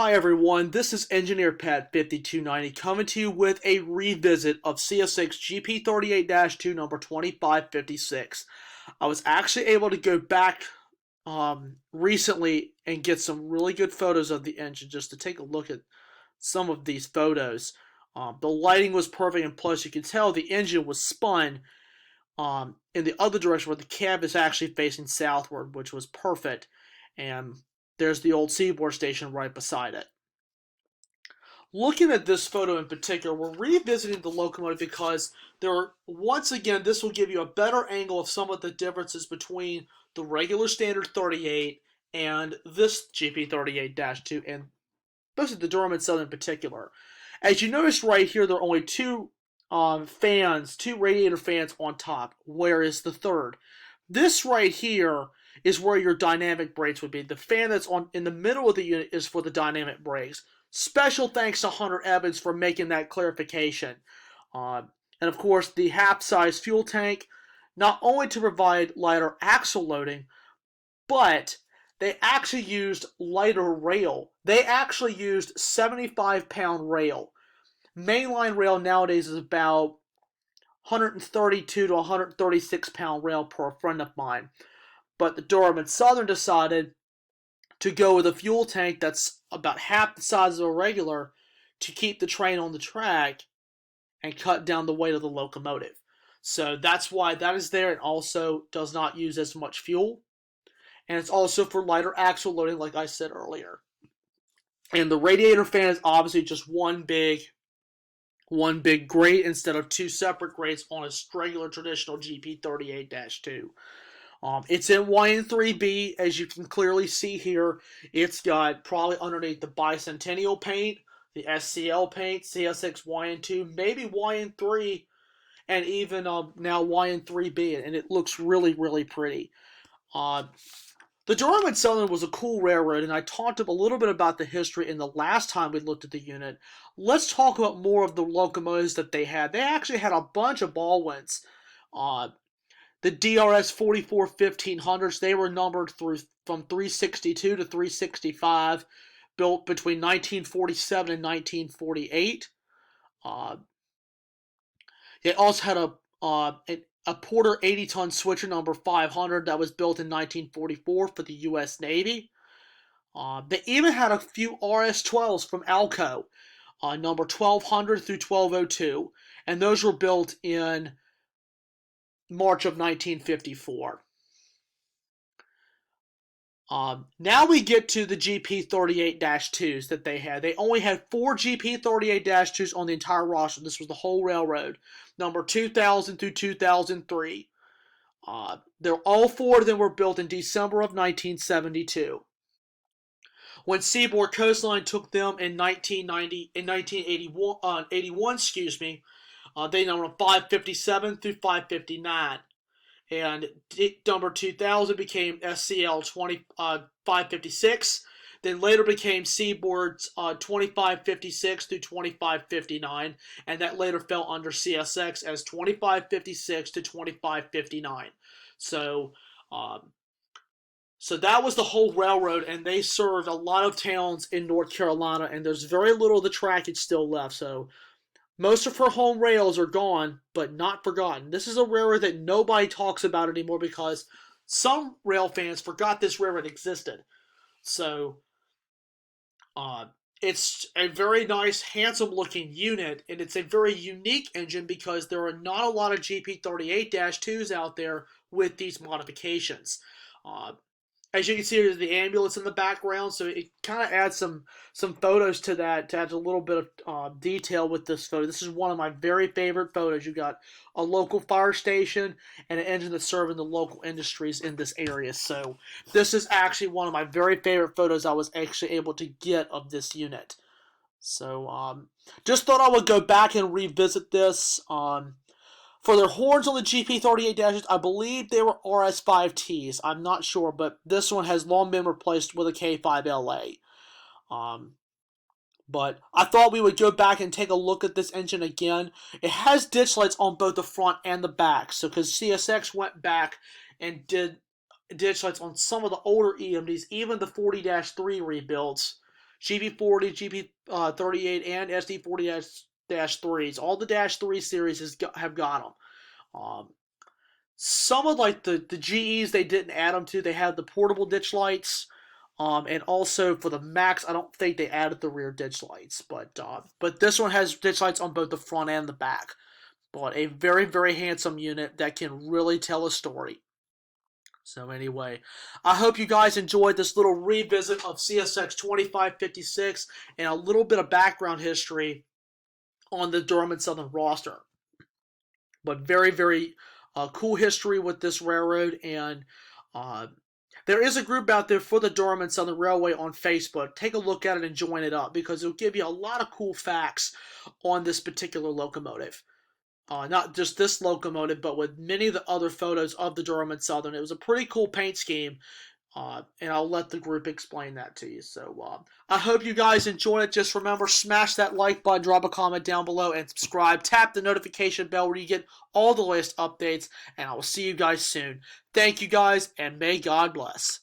Hi everyone, this is Engineer Pat 5290 coming to you with a revisit of CSX GP38-2 number 2556. I was actually able to go back recently and get some really good photos of the engine just to take a look at some of these photos. The lighting was perfect, and plus you can tell the engine was spun in the other direction where the cab is actually facing southward, which was perfect. And there's the old Seaboard station right beside it. Looking at this photo in particular, we're revisiting the locomotive because once again, this will give you a better angle of some of the differences between the regular standard 38 and this GP38-2, and especially the Durham and Southern in particular. As you notice right here, there are only two radiator fans on top, whereas the third. This right here is where your dynamic brakes would be. The fan that's in the middle of the unit is for the dynamic brakes. Special thanks to Hunter Evans for making that clarification. And of course, the half-size fuel tank, not only to provide lighter axle loading, but they actually used lighter rail. They actually used 75-pound rail. Mainline rail nowadays is about 132 to 136-pound rail per friend of mine. But the Durham and Southern decided to go with a fuel tank that's about half the size of a regular to keep the train on the track and cut down the weight of the locomotive. So that's why that is there. It also does not use as much fuel. And it's also for lighter axle loading, like I said earlier. And the radiator fan is obviously just one big grate instead of two separate grates on a regular traditional GP38-2. It's in YN3B, as you can clearly see here. It's got probably underneath the Bicentennial paint, the SCL paint, CSX YN2, maybe YN3, and even now YN3B, and it looks really, really pretty. The Durham and Southern was a cool railroad, and I talked a little bit about the history in the last time we looked at the unit. Let's talk about more of the locomotives that they had. They actually had a bunch of Baldwins. The DRS 44 1500s, they were numbered from 362 to 365, built between 1947 and 1948. It also had a Porter 80-ton switcher number 500 that was built in 1944 for the U.S. Navy. They even had a few RS-12s from Alco, number 1200 through 1202, and those were built in March of 1954. Now we get to the GP38-2s that they had. They only had 4 GP38-2s on the entire roster. This was the whole railroad. Number 2000 through 2003. All 4 of them were built in December of 1972. When Seaboard Coastline took them in 1981, they numbered 557 through 559. And number 2000 became SCL 556, then later became Seaboard's 2556 through 2559, and that later fell under CSX as 2556 to 2559. So that was the whole railroad, and they served a lot of towns in North Carolina, and there's very little of the trackage still left, so most of her home rails are gone, but not forgotten. This is a railroad that nobody talks about anymore because some rail fans forgot this railroad existed. So, it's a very nice, handsome-looking unit, and it's a very unique engine because there are not a lot of GP38-2s out there with these modifications. As you can see, there's the ambulance in the background, so it kind of adds some photos to that, to add a little bit of detail with this photo. This is one of my very favorite photos. You've got a local fire station and an engine that's serving the local industries in this area. So this is actually one of my very favorite photos I was actually able to get of this unit. So just thought I would go back and revisit this. For their horns on the GP38-2s, I believe they were RS5Ts. I'm not sure, but this one has long been replaced with a K5LA. But I thought we would go back and take a look at this engine again. It has ditch lights on both the front and the back. So because CSX went back and did ditch lights on some of the older EMDs, even the 40-3 rebuilds, GP40, GP38, and SD40-3s. All the Dash 3 series have got them. Some of like the GEs they didn't add them to. They had the portable ditch lights, and also for the Max, I don't think they added the rear ditch lights. But this one has ditch lights on both the front and the back. But a very, very handsome unit that can really tell a story. So anyway, I hope you guys enjoyed this little revisit of CSX 2556 and a little bit of background history on the Durham and Southern roster. But very, very cool history with this railroad, and there is a group out there for the Durham and Southern Railway on Facebook. Take a look at it and join it up because it'll give you a lot of cool facts on this particular locomotive. Not just this locomotive, but with many of the other photos of the Durham and Southern. It was a pretty cool paint scheme, and I'll let the group explain that to you. So I hope you guys enjoyed it. Just remember, smash that like button, drop a comment down below, and subscribe. Tap the notification bell where you get all the latest updates, and I will see you guys soon. Thank you guys, and may God bless.